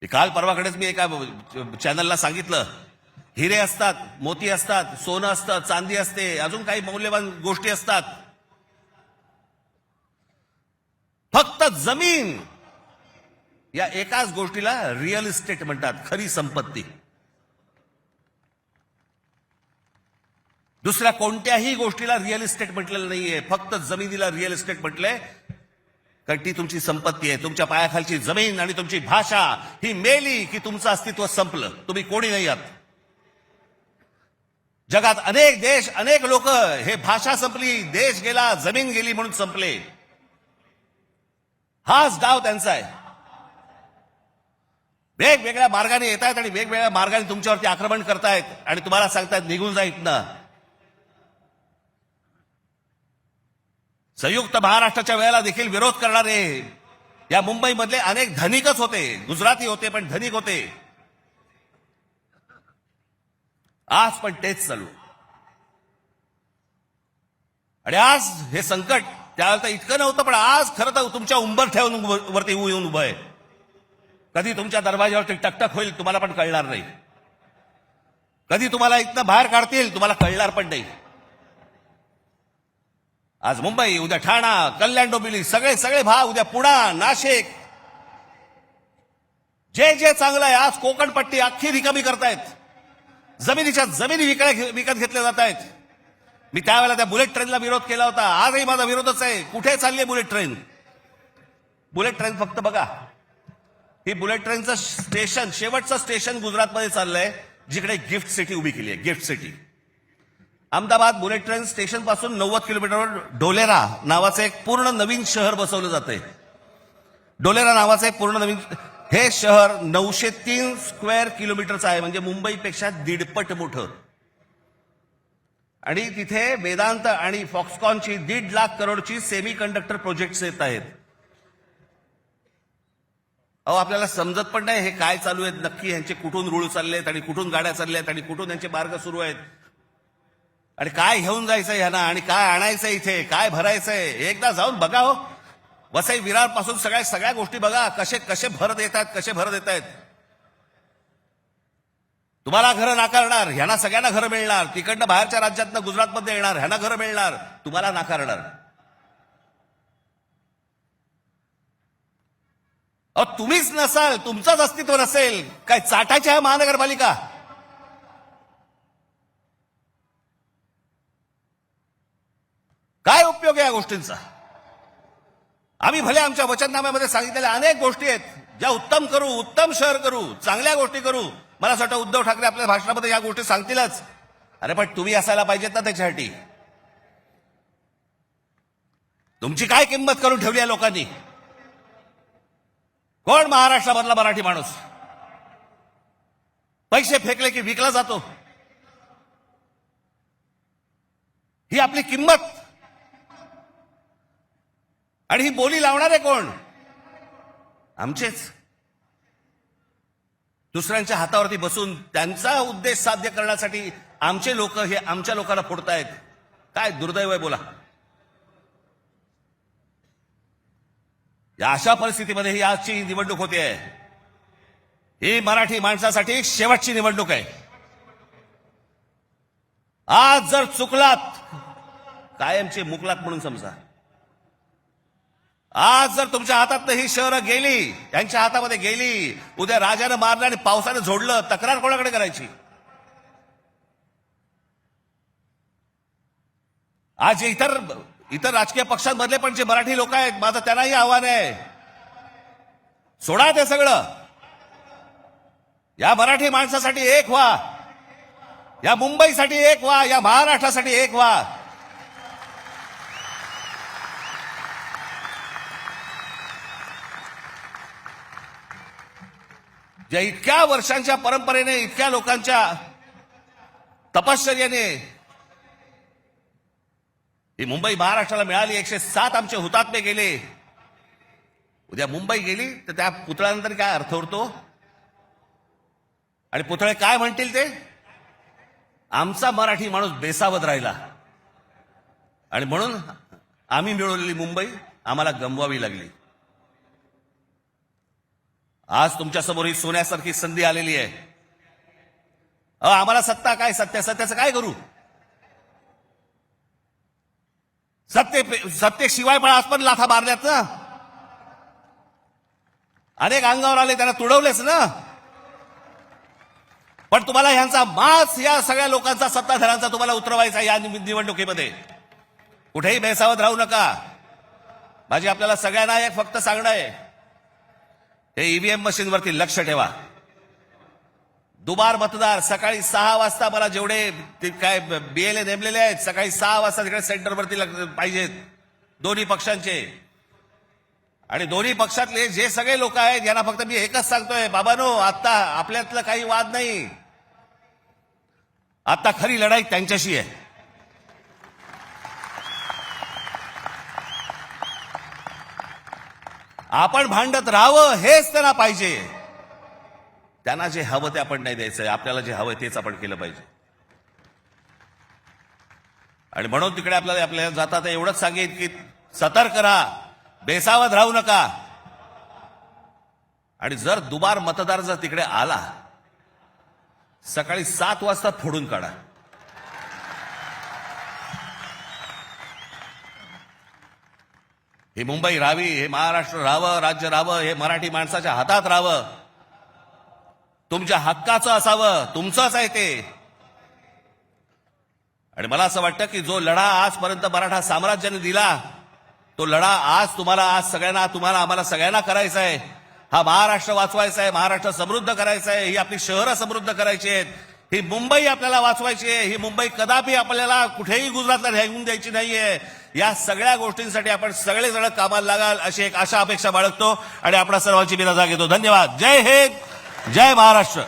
काल परवाकडेच मी एका चॅनलला सांगितलं, हिरे असतात, मोती असतात, सोनं असतं, चांदी असते, अजून काही मौल्यवान गोष्टी असतात, फक्त जमीन या एकाच गोष्टीला रिअल इस्टेट म्हणतात, खरी संपत्ती. दुसऱ्या कोणत्याही गोष्टीला रिअल इस्टेट म्हटलेलं नाहीये, फक्त जमिनीला रिअल इस्टेट म्हटलंय. कारण ती तुमची संपत्ती आहे. तुमच्या पायाखालची जमीन आणि तुमची भाषा ही मेली की तुमचं अस्तित्व संपलं, तुम्ही कोणी नाही आहात. जगात अनेक देश, अनेक लोक हे भाषा संपली, देश गेला, जमीन गेली म्हणून संपले. हाच डाव त्यांचा आहे. वेगवेगळ्या मार्गाने येत आहेत आणि वेगवेगळ्या मार्गाने तुमच्यावरती आक्रमण करतायत आणि तुम्हाला सांगतायत निघून जा इथनं. संयुक्त महाराष्ट्राच्या वेळेला देखील विरोध करणारे या मुंबईमधले अनेक धनिकच होते, गुजराती होते पण धनिक होते. आज पण तेच चालू. आणि आज हे संकट त्यावेळेला इतकं नव्हतं, पण आज खरं तर तुमच्या उंबरठ्यावरून वरती येऊन उभं आहे. कधी तुमच्या दरवाजावरती टकटक होईल तुम्हाला पण कळणार नाही. कधी तुम्हाला इथनं बाहेर काढतील तुम्हाला कळणार पण नाही. आज मुंबई, उद्या ठाणा, कल्याण डोंबिवली, सगळे सगळे भाग, उद्या पुणा, नाशिक, जे जे चांगलं आहे आज कोकणपट्टी अख्खी रिकामी करतायत. जमिनीच्या जमिनी विकत घेतल्या जात आहेत. मी त्यावेळेला त्या बुलेट ट्रेनला विरोध केला होता, आजही माझा विरोधच आहे. कुठे चालली बुलेट ट्रेन? बुलेट ट्रेन फक्त बघा, ही बुलेट ट्रेनचं स्टेशन, शेवटचं स्टेशन गुजरातमध्ये चाललंय, जिकडे गिफ्ट सिटी उभी केली आहे. Gift city Ahmedabad bullet train station पासून 90 किलोमीटरवर डोलेरा नावाचं एक पूर्ण नवीन शहर बसवलं जातंय. डोलेरा नावाचं एक पूर्ण नवीन हे शहर 903 स्क्वेअर किलोमीटरचं आहे, म्हणजे मुंबईपेक्षा 1.5 मोठं. आणि तिथे वेदांत आणि फॉक्सकॉनची 1.5 लाख करोडची सेमी कंडक्टर प्रोजेक्ट्स येत आहेत. आपल्याला समजत पण नाही हे काय चालू आहेत नक्की, यांचे कुठून रूळ चाललेत आणि कुठून गाड्या चालल्यात आणि कुठून यांचे मार्ग सुरू आहेत आणि काय घेऊन जायचंय ह्यांना आणि काय आणायचंय, इथे काय भरायचंय. एकदा जाऊन बघा हो, वसई विरार पासून सगळ्या गोष्टी बघा, कसे कसे भरत येतात, कसे भरत येत आहेत. तुम्हाला घरं नाकारणार, ह्यांना सगळ्यांना घरं मिळणार. तिकडनं बाहेरच्या राज्यातनं गुजरातमध्ये येणार, ह्यांना घरं मिळणार, तुम्हाला नाकारणार. तुम्हीच नसाल, तुमचंच अस्तित्व नसेल, काय चाटायच्या आहे महानगरपालिका? काय उपयोग आहे या गोष्टींचा? आम्ही भले आमच्या वचननाम्यामध्ये सांगितलेल्या अनेक गोष्टी आहेत ज्या उत्तम करू, उत्तम शहर करू, चांगल्या गोष्टी करू. मला असं वाटतं उद्धव ठाकरे आपल्या भाषणामध्ये या गोष्टी सांगतीलच. अरे पण तुम्ही असायला पाहिजेत ना त्याच्यासाठी. तुमची काय किंमत करून ठेवली आहे लोकांनी? कोण महाराष्ट्रामधला मराठी माणूस पैसे फेकले की विकला जातो? ही आपली किंमत. आणि ही बोली लावणारे कोण? आमचेच. दुसऱ्यांच्या हातावरती बसून त्यांचा उद्देश साध्य करण्यासाठी आमचे लोक हे आमच्या लोकांना फोडतायत. काय दुर्दैव आहे बोला. या अशा परिस्थितीमध्ये ही आजची निवडणूक होते. ही मराठी माणसासाठी शेवटची निवडणूक आहे. आज जर चुकलात कायमचे मुकलात म्हणून समजा. आज जर तुमच्या हातातनं ही शहरं गेली, त्यांच्या हातामध्ये गेली, उद्या राजानं मारलं आणि पावसानं झोडलं, तक्रार कोणाकडे करायची? आज इतर राजकीय पक्षांमधले पण जे मराठी लोक आहेत, माझं त्यांनाही आव्हान आहे, सोडा ते सगळं. या मराठी माणसासाठी एक व्हा, या मुंबईसाठी एक व्हा, या महाराष्ट्रासाठी एक व्हा. ज्या इतक्या वर्षांच्या परंपरेने, इतक्या लोकांच्या तपश्चर्याने ही मुंबई महाराष्ट्राला मिळाली. 107 आमचे हुतात्मे गेले. उद्या मुंबई गेली तर त्या पुतळ्यानंतर काय अर्थ उरतो? आणि पुतळे काय म्हणतील ते? आमचा मराठी माणूस बेसावध राहिला आणि म्हणून आम्ही मिळवलेली मुंबई आम्हाला गमवावी लागली. आज तुमच्यासमोर ही सोन्यासारखी संधी आलेली आहे. आम्हाला सत्ता काय, सत्याचं काय करू? सत्तेशिवाय पण आज पण लाथा मारल्यात ना. अनेक अंगावर आले, त्यांना तुडवलेच ना. पण तुम्हाला ह्यांचा मास या सगळ्या लोकांचा, सत्ताधाऱ्यांचा तुम्हाला उतरवायचा या निवडणुकीमध्ये. कुठेही बेसावत राहू नका. माझी आपल्याला सगळ्यांना एक फक्त सांगणं आहे, हे ईव्हीएम मशीनवरती लक्ष ठेवा. दुबार मतदार सकाळी 6 वाजता मला जेवढे काय बीएलए नेमलेले आहेत, सकाळी 6 वाजता तिकडे सेंटरवरती पाहिजेत दोन्ही पक्षांचे. आणि दोन्ही पक्षातले जे सगळे लोक आहेत यांना फक्त मी एकच सांगतोय, बाबांनो, आता आपल्यातलं काही वाद नाही. आता खरी लढाई त्यांच्याशी आहे. आपण भांडत राहावं हेच त्यांना पाहिजे. त्यांना जे हवं ते आपण नाही द्यायचंय. आपल्याला जे हवं तेच आपण केलं पाहिजे. आणि म्हणून तिकडे आपल्याला जाता तर एवढंच सांगेन की सतर्क राहा, बेसावध राहू नका. आणि जर दुबार मतदार जर तिकडे आला, सकाळी 7 वाजता फोडून काढा. ही मुंबई राहावी, हे महाराष्ट्र राहावं, राज्य राहावं, हे मराठी माणसाच्या हातात राहावं, तुमच्या हक्काचं असावं, तुमचंच आहे ते. आणि मला असं वाटतं की जो लढा आजपर्यंत मराठा साम्राज्याने दिला, तो लढा आज तुम्हाला, आज सगळ्यांना, तुम्हाला, आम्हाला सगळ्यांना करायचा आहे. हा महाराष्ट्र वाचवायचा आहे, महाराष्ट्र समृद्ध करायचा आहे, ही आपली शहरं समृद्ध करायची आहेत, ही मुंबई आपल्याला वाचवायची आहे. ही मुंबई कदापि आपल्याला कुठेही गुजरातला घेऊन द्यायची नाहीये. या सगळ्या गोष्टींसाठी आपण सगळेजण कामाला लागाल अशी एक आशा अपेक्षा बाळगतो आणि आपल्या सर्वांची मी रजा घेतो. धन्यवाद. जय हिंद, जय महाराष्ट्र.